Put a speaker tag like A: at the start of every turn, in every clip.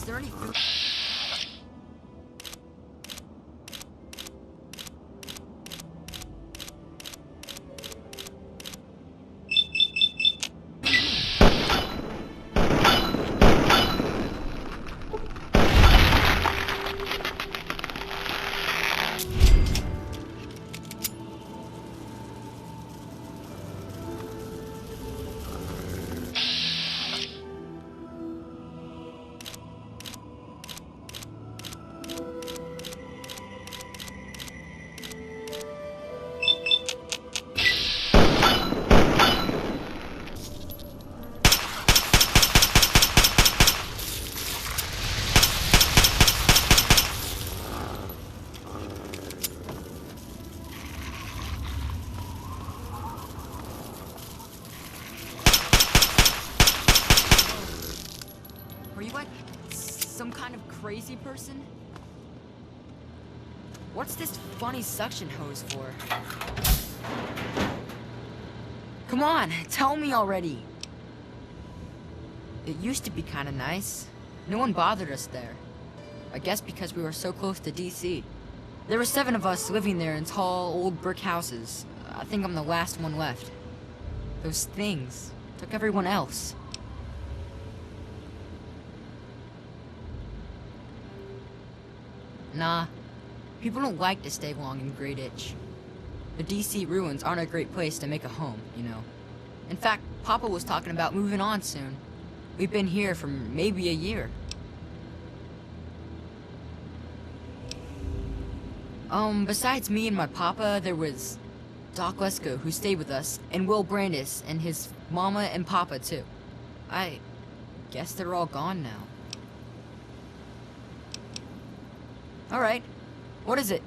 A: there any food? Are you like some kind of crazy person? What's this funny suction hose for? Come on, tell me already. It used to be kind of nice. No one bothered us there. I guess because we were so close to DC. There were 7 of us living there in tall, old brick houses. I think I'm the last one left. Those things took everyone else. Nah, people don't like to stay long in Great Itch. The DC ruins aren't a great place to make a home, you know. In fact, Papa was talking about moving on soon. We've been here for maybe a year. Besides me and my papa, there was Doc Lesko, who stayed with us, and Will Brandis, and his mama and papa, too. I guess they're all gone now. Alright, what is it?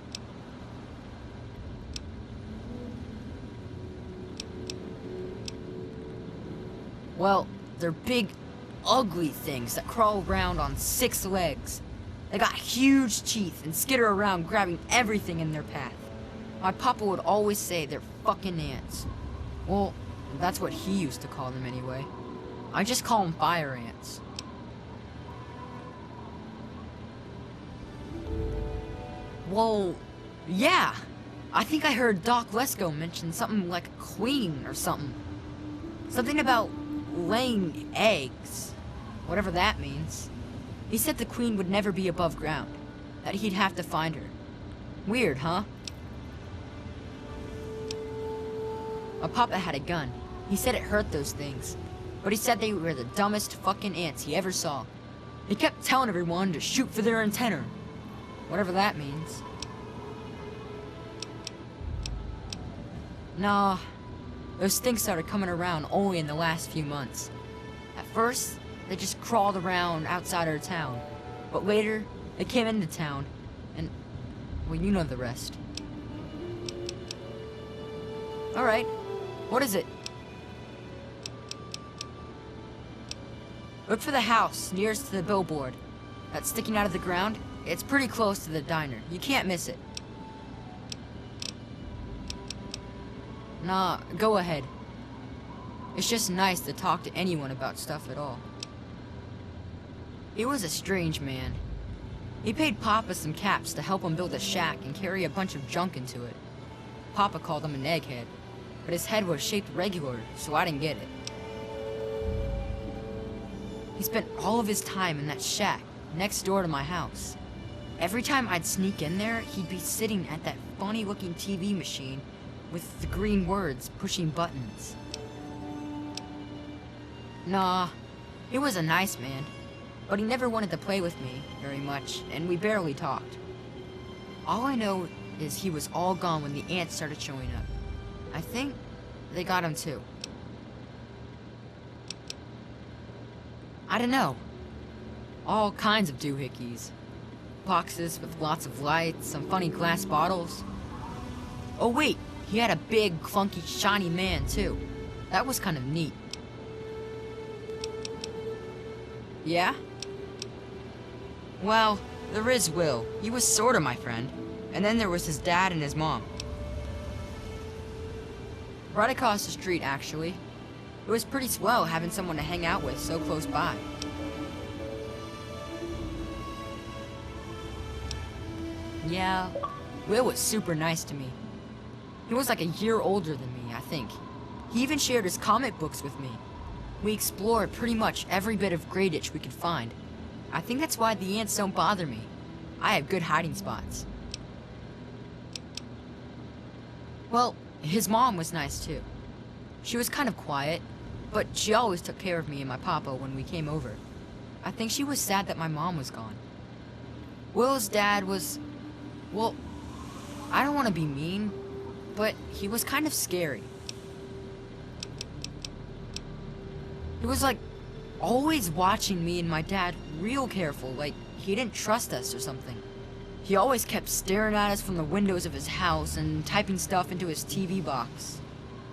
A: Well, they're big, ugly things that crawl around on 6 legs. They got huge teeth and skitter around grabbing everything in their path. My papa would always say they're fucking ants. Well, that's what he used to call them anyway. I just call them fire ants. Well, yeah. I think I heard Doc Lesko mention something like a queen or something. Something about laying eggs. Whatever that means. He said the queen would never be above ground. That he'd have to find her. Weird, huh? My papa had a gun. He said it hurt those things. But he said they were the dumbest fucking ants he ever saw. He kept telling everyone to shoot for their antenna. Whatever that means. Nah, those things started coming around only in the last few months. At first, they just crawled around outside our town. But later, they came into town, and, well, you know the rest. Alright, what is it? Look for the house nearest to the billboard. That's sticking out of the ground. It's pretty close to the diner. You can't miss it. Nah, go ahead. It's just nice to talk to anyone about stuff at all. He was a strange man. He paid Papa some caps to help him build a shack and carry a bunch of junk into it. Papa called him an egghead, but his head was shaped regular, so I didn't get it. He spent all of his time in that shack, next door to my house. Every time I'd sneak in there, he'd be sitting at that funny-looking TV machine with the green words pushing buttons. Nah, he was a nice man, but he never wanted to play with me very much, and we barely talked. All I know is he was all gone when the ants started showing up. I think they got him too. I don't know. All kinds of doohickeys. Boxes with lots of lights, some funny glass bottles. Oh wait, he had a big, clunky, shiny man too. That was kind of neat. Yeah? Well, there is Will. He was sorta my friend. And then there was his dad and his mom. Right across the street, actually. It was pretty swell having someone to hang out with so close by. Yeah, Will was super nice to me. He was like a year older than me, I think. He even shared his comic books with me. We explored pretty much every bit of Greyditch we could find. I think that's why the ants don't bother me. I have good hiding spots. Well, his mom was nice too. She was kind of quiet, but she always took care of me and my papa when we came over. I think she was sad that my mom was gone. Will's dad was... well, I don't want to be mean, but he was kind of scary. He was like, always watching me and my dad real careful, like he didn't trust us or something. He always kept staring at us from the windows of his house and typing stuff into his TV box.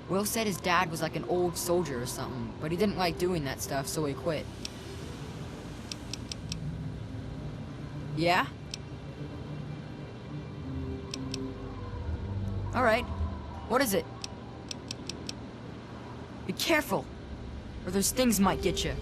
A: Will said his dad was like an old soldier or something, but he didn't like doing that stuff, so he quit. Yeah? Alright. What is it? Be careful, or those things might get you.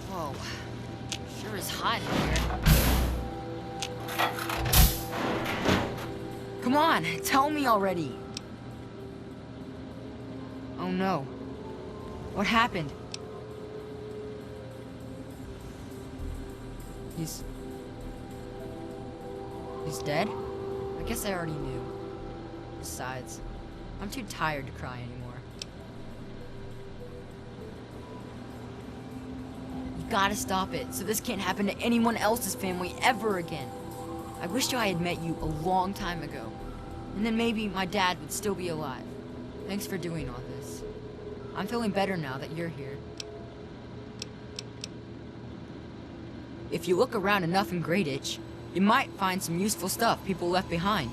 A: Whoa, sure is hot in here. Come on, tell me already. Oh no. What happened? He's dead? I guess I already knew. Besides, I'm too tired to cry anymore. You gotta stop it, so this can't happen to anyone else's family ever again. I wish I had met you a long time ago. And then maybe my dad would still be alive. Thanks for doing all this. I'm feeling better now that you're here. If you look around enough in Greyditch, you might find some useful stuff people left behind.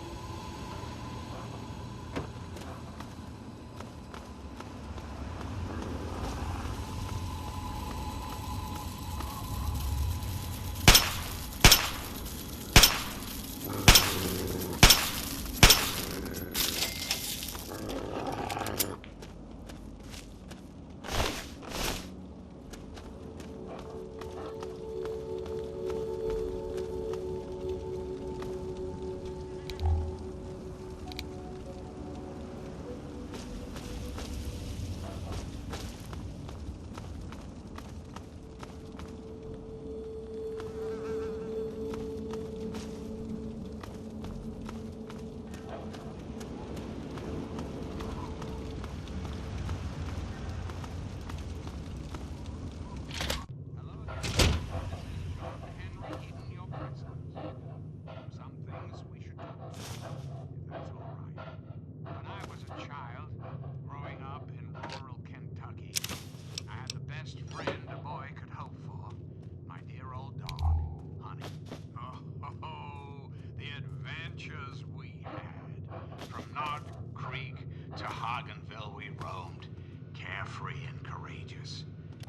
B: To Hagenville we roamed, carefree and courageous,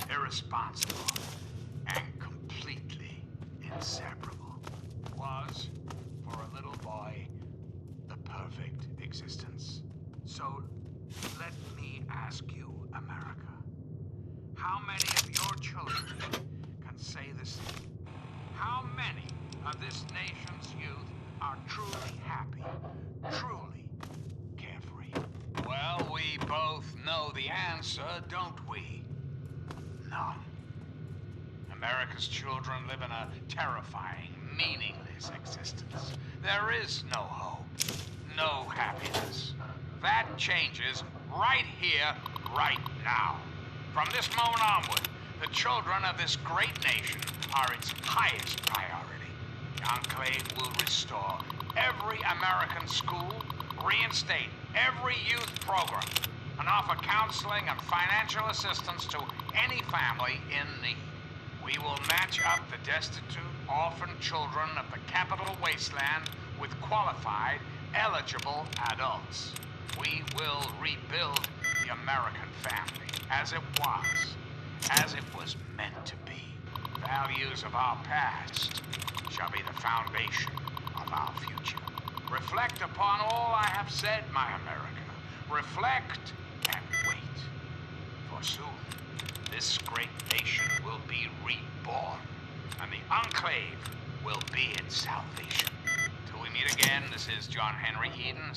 B: irresponsible, and completely inseparable. Was, for a little boy, the perfect existence. So, let me ask you, America, how many of your children can say the same? How many of this nation's youth are truly happy, truly carefree? Well, we both know the answer, don't we? None. America's children live in a terrifying, meaningless existence. There is no hope, no happiness. That changes right here, right now. From this moment onward, the children of this great nation are its highest priority. The Enclave will restore every American school, reinstate every youth program, and offer counseling and financial assistance to any family in need. We will match up the destitute, orphan children of the capital wasteland with qualified, eligible adults. We will rebuild the American family as it was meant to be. Values of our past shall be the foundation of our future. Reflect upon all I have said, my America. Reflect and wait. For soon, this great nation will be reborn, and the Enclave will be its salvation. Till we meet again, this is John Henry Eden.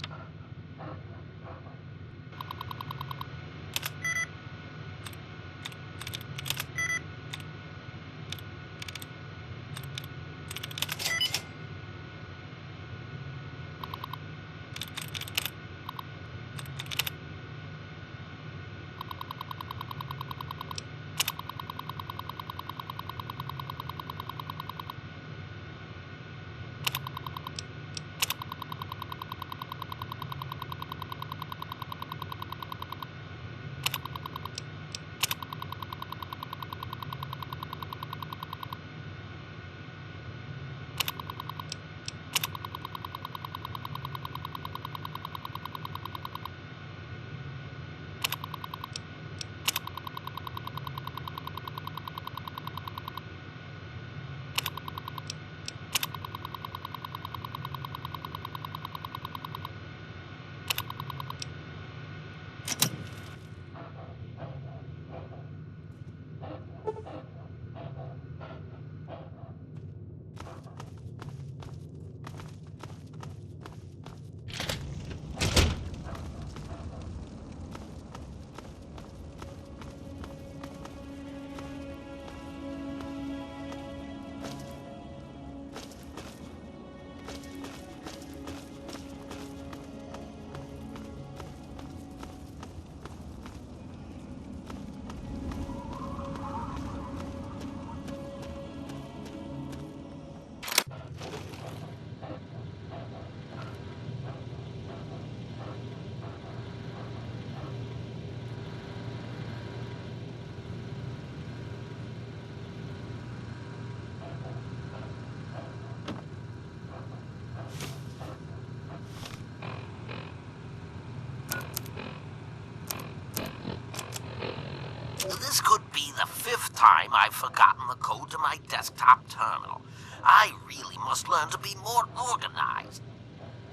C: This could be the 5th time I've forgotten the code to my desktop terminal. I really must learn to be more organized.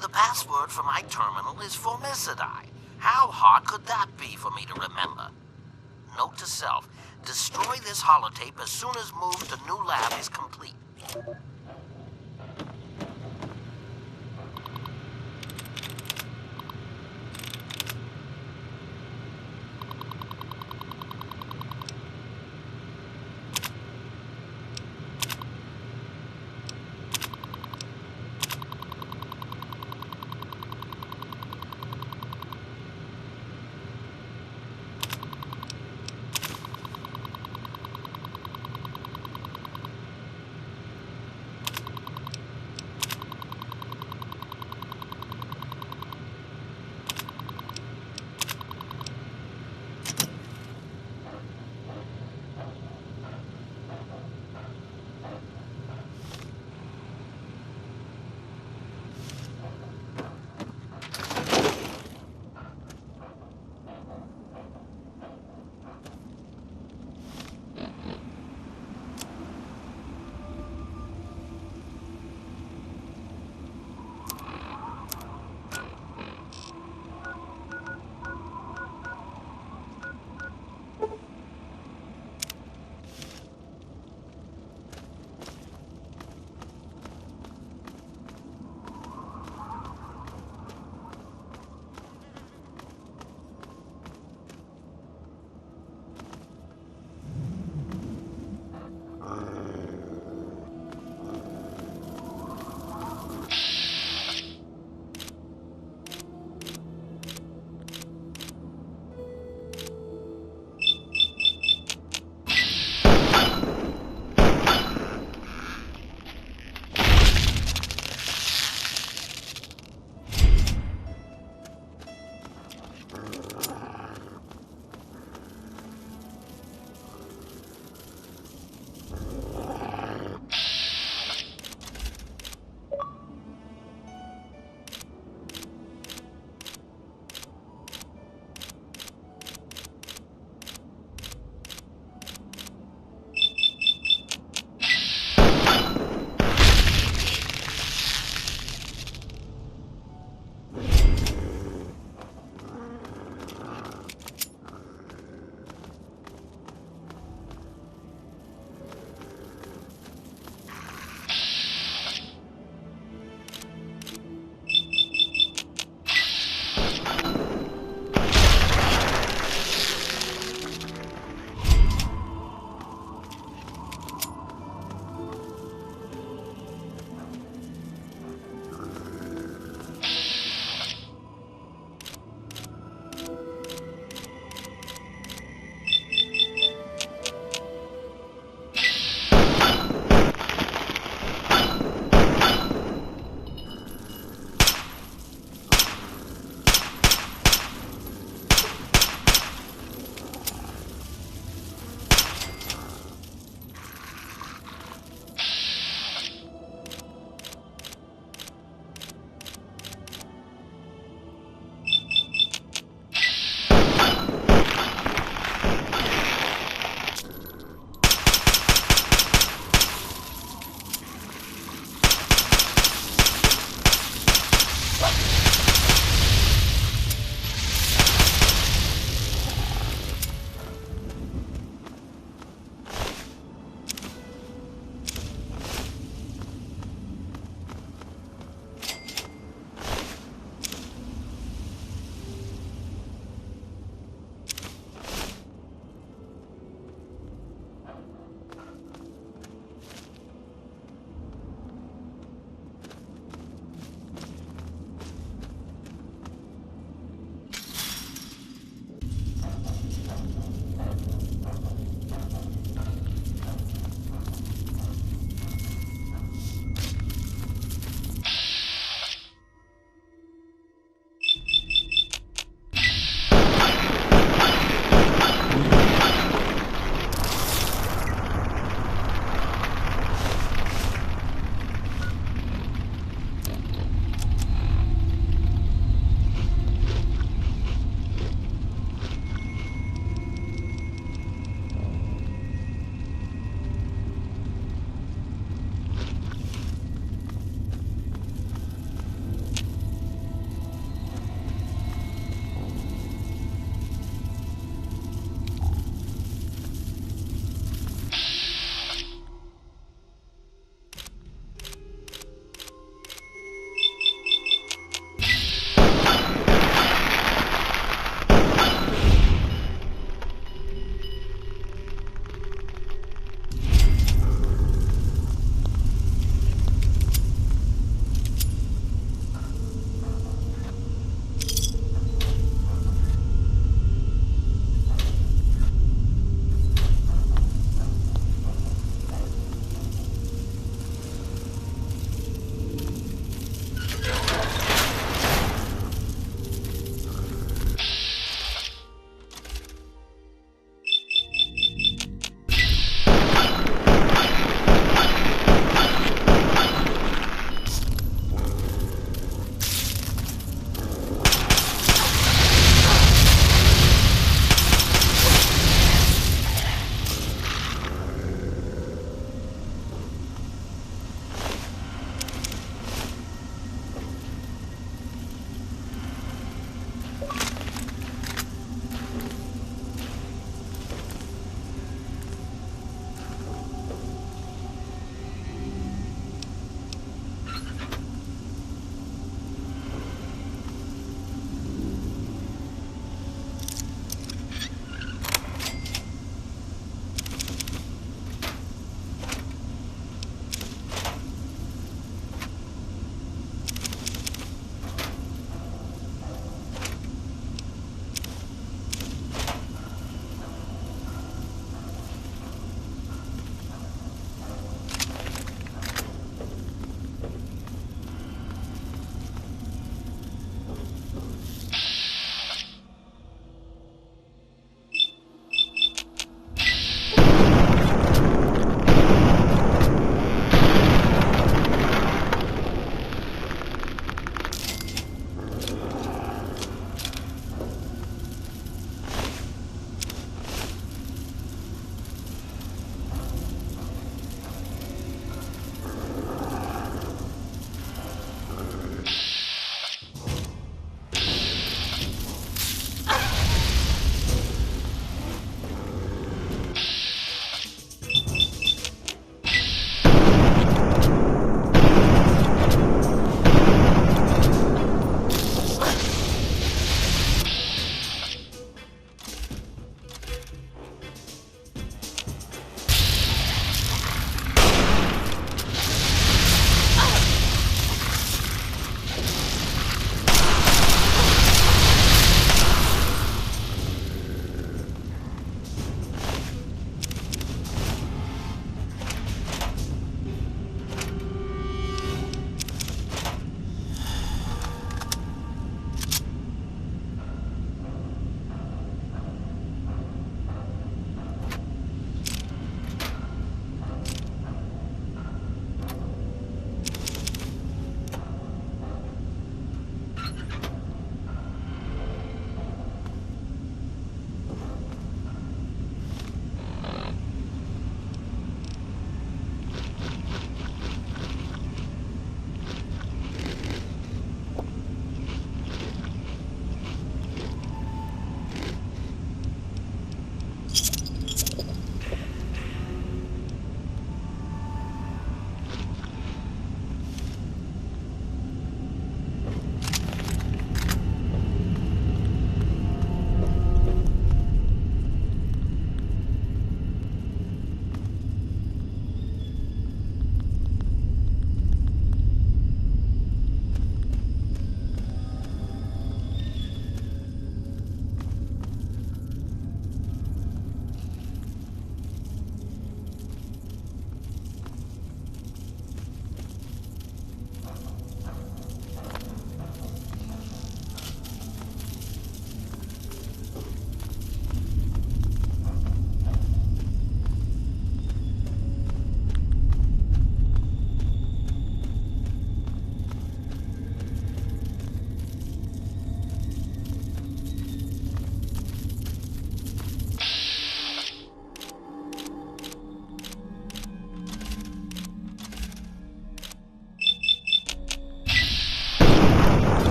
C: The password for my terminal is Formicidae. How hard could that be for me to remember? Note to self, destroy this holotape as soon as move to new lab is complete.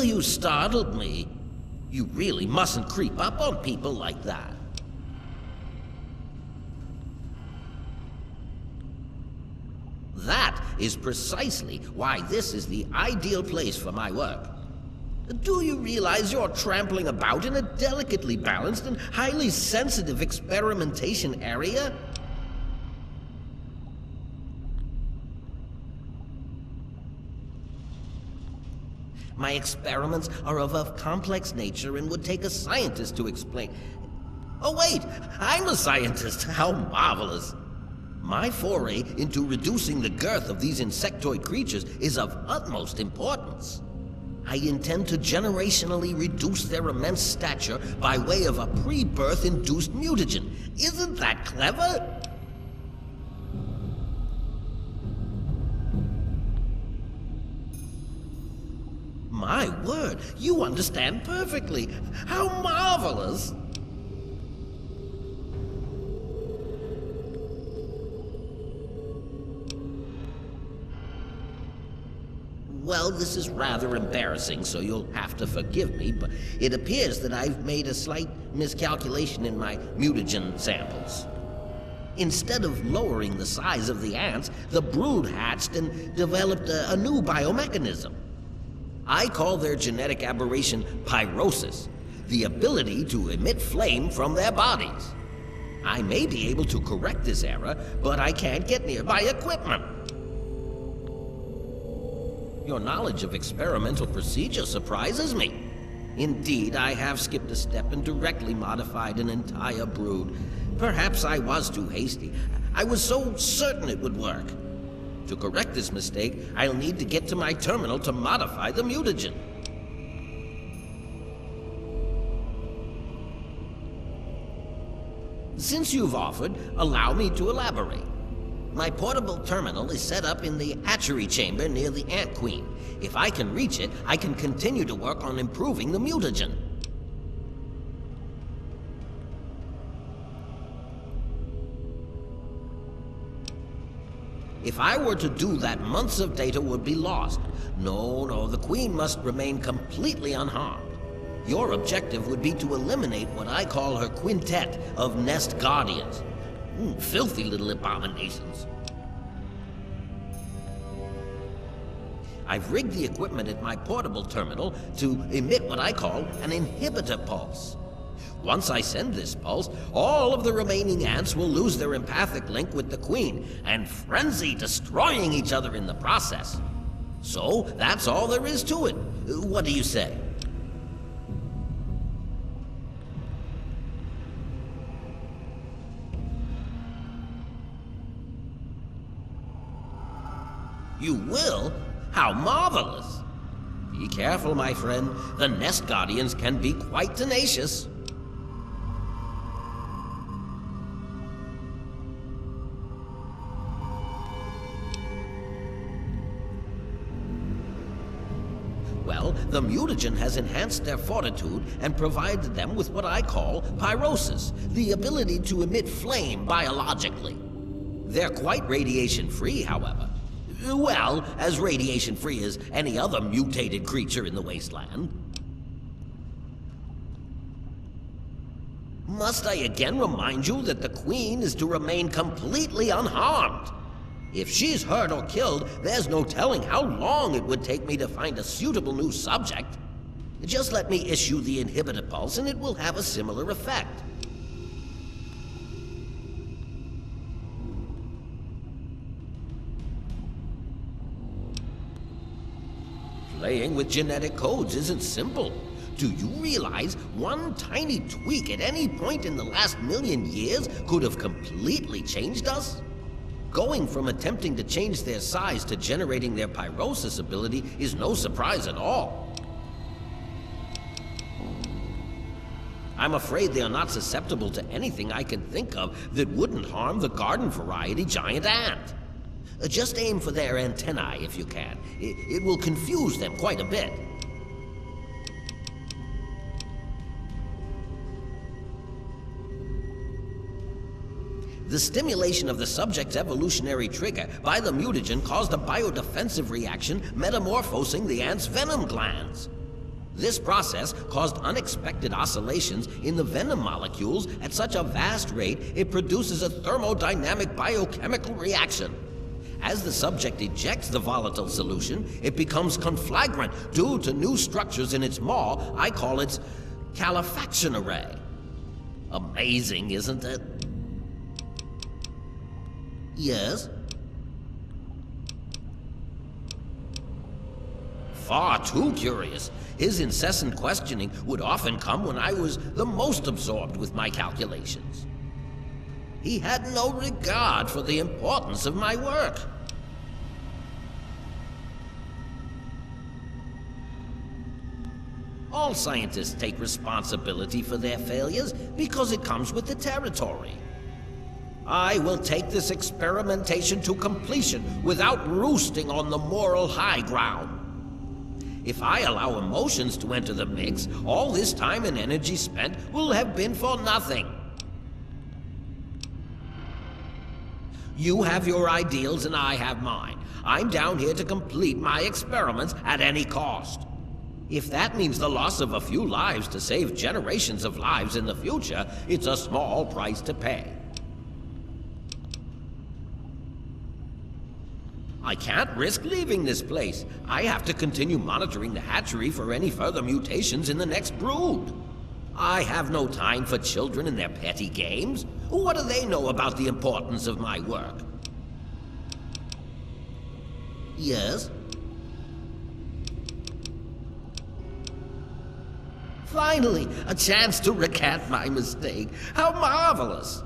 C: You startled me. You really mustn't creep up on people like that. That is precisely why this is the ideal place for my work. Do you realize you're trampling about in a delicately balanced and highly sensitive experimentation area? My experiments are of a complex nature and would take a scientist to explain. Oh wait, I'm a scientist. How marvelous. My foray into reducing the girth of these insectoid creatures is of utmost importance. I intend to generationally reduce their immense stature by way of a pre-birth induced mutagen. Isn't that clever? My word, you understand perfectly. How marvelous! Well, this is rather embarrassing, so you'll have to forgive me, but it appears that I've made a slight miscalculation in my mutagen samples. Instead of lowering the size of the ants, the brood hatched and developed a new biomechanism. I call their genetic aberration pyrosis, the ability to emit flame from their bodies. I may be able to correct this error, but I can't get nearby equipment. Your knowledge of experimental procedure surprises me. Indeed, I have skipped a step and directly modified an entire brood. Perhaps I was too hasty. I was so certain it would work. To correct this mistake, I'll need to get to my terminal to modify the mutagen. Since you've offered, allow me to elaborate. My portable terminal is set up in the hatchery chamber near the Ant Queen. If I can reach it, I can continue to work on improving the mutagen. If I were to do that, months of data would be lost. No, the Queen must remain completely unharmed. Your objective would be to eliminate what I call her quintet of nest guardians. Filthy little abominations. I've rigged the equipment at my portable terminal to emit what I call an inhibitor pulse. Once I send this pulse, all of the remaining ants will lose their empathic link with the Queen and frenzy, destroying each other in the process. So, that's all there is to it. What do you say? You will? How marvelous! Be careful, my friend. The nest guardians can be quite tenacious. Well, the mutagen has enhanced their fortitude and provided them with what I call pyrosis, the ability to emit flame biologically. They're quite radiation-free, however. Well, as radiation-free as any other mutated creature in the wasteland. Must I again remind you that the Queen is to remain completely unharmed? If she's hurt or killed, there's no telling how long it would take me to find a suitable new subject. Just let me issue the inhibitor pulse and it will have a similar effect. Playing with genetic codes isn't simple. Do you realize one tiny tweak at any point in the last million years could have completely changed us? Going from attempting to change their size to generating their pyrosis ability is no surprise at all. I'm afraid they are not susceptible to anything I can think of that wouldn't harm the garden variety giant ant. Just aim for their antennae if you can. It will confuse them quite a bit. The stimulation of the subject's evolutionary trigger by the mutagen caused a biodefensive reaction metamorphosing the ant's venom glands. This process caused unexpected oscillations in the venom molecules at such a vast rate it produces a thermodynamic biochemical reaction. As the subject ejects the volatile solution, it becomes conflagrant due to new structures in its maw. I call it calefaction array. Amazing, isn't it? Yes? Far too curious. His incessant questioning would often come when I was the most absorbed with my calculations. He had no regard for the importance of my work. All scientists take responsibility for their failures because it comes with the territory. I will take this experimentation to completion without roosting on the moral high ground. If I allow emotions to enter the mix, all this time and energy spent will have been for nothing. You have your ideals and I have mine. I'm down here to complete my experiments at any cost. If that means the loss of a few lives to save generations of lives in the future, it's a small price to pay. I can't risk leaving this place. I have to continue monitoring the hatchery for any further mutations in the next brood. I have no time for children and their petty games. What do they know about the importance of my work? Yes? Finally, a chance to recant my mistake. How marvelous!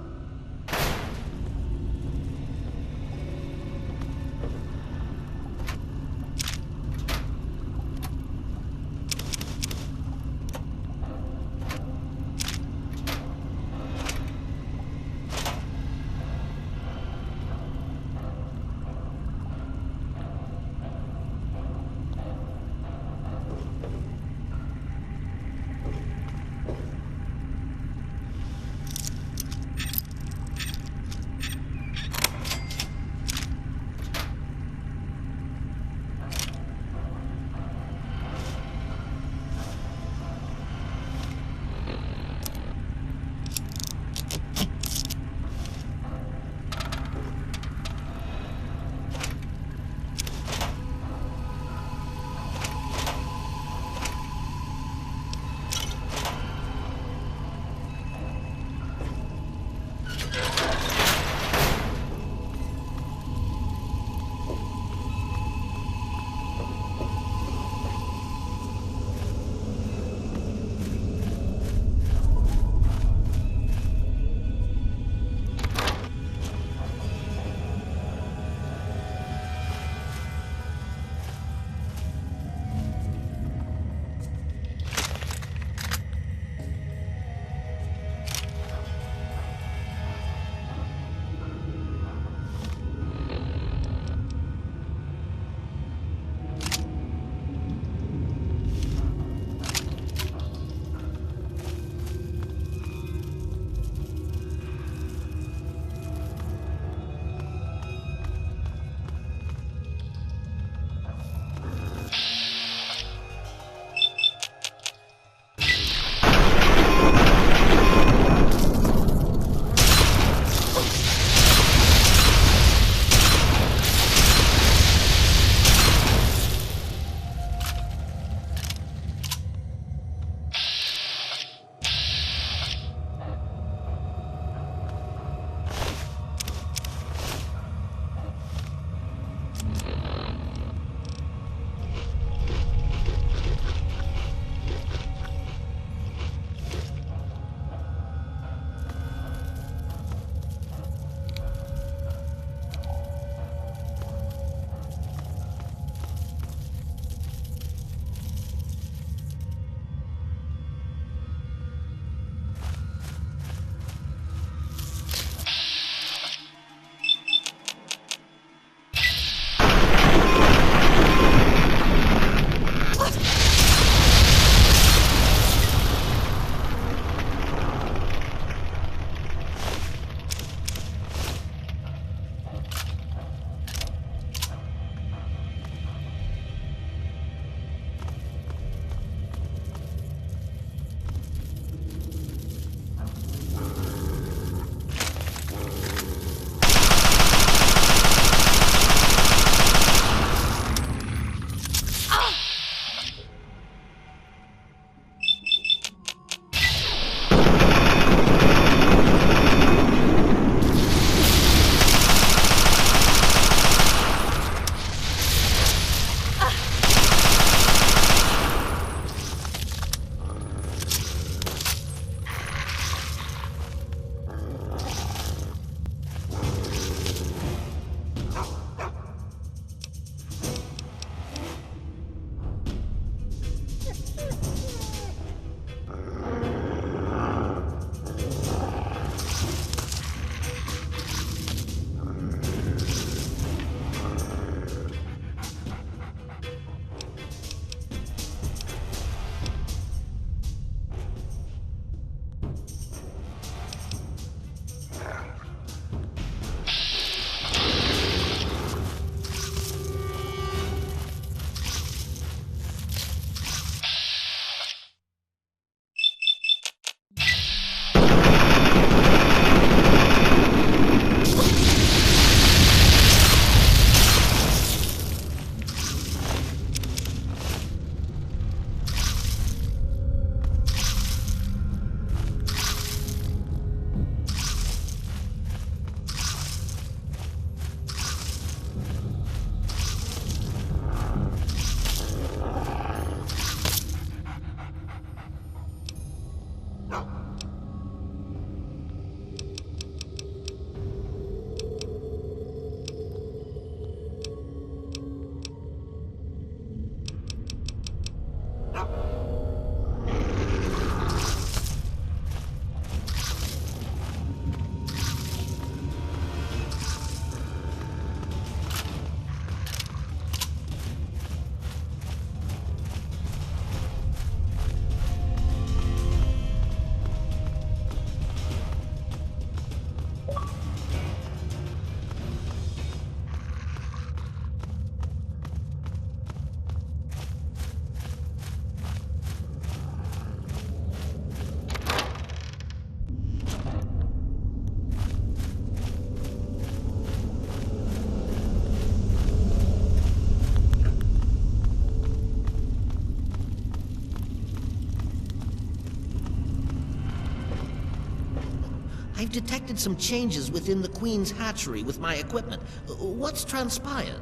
C: I've detected some changes within the Queen's hatchery with my equipment. What's transpired?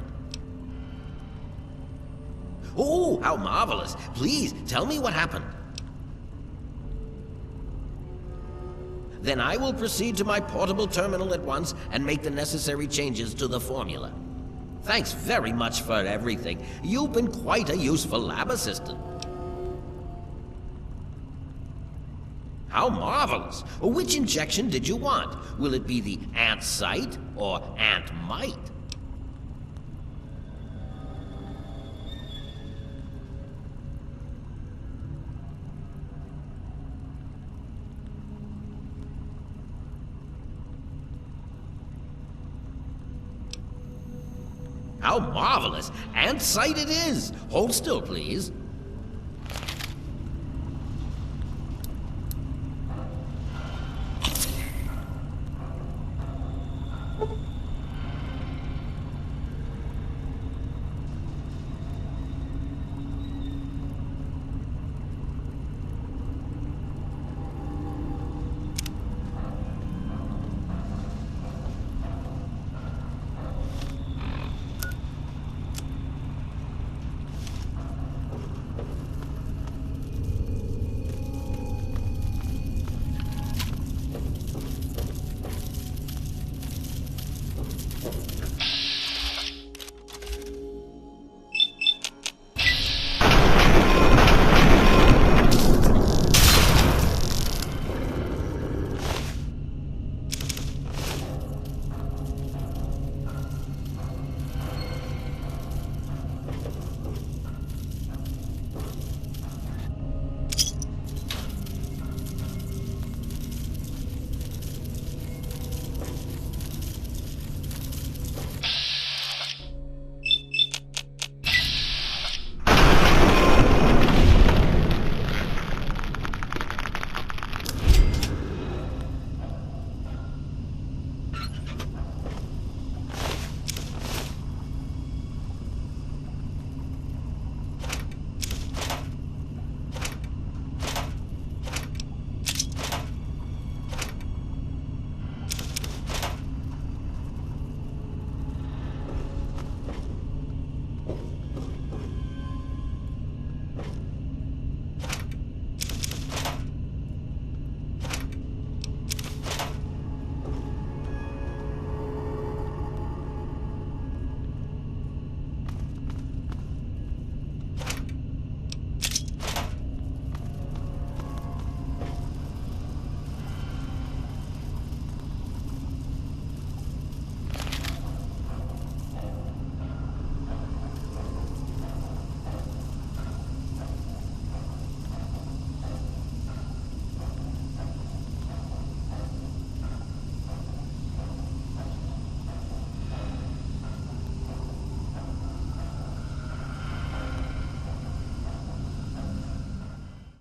C: Oh, how marvelous. Please, tell me what happened. Then I will proceed to my portable terminal at once and make the necessary changes to the formula. Thanks very much for everything. You've been quite a useful lab assistant. How marvelous! Which injection did you want? Will it be the ant sight or ant might? How marvelous! Ant sight it is! Hold still, please.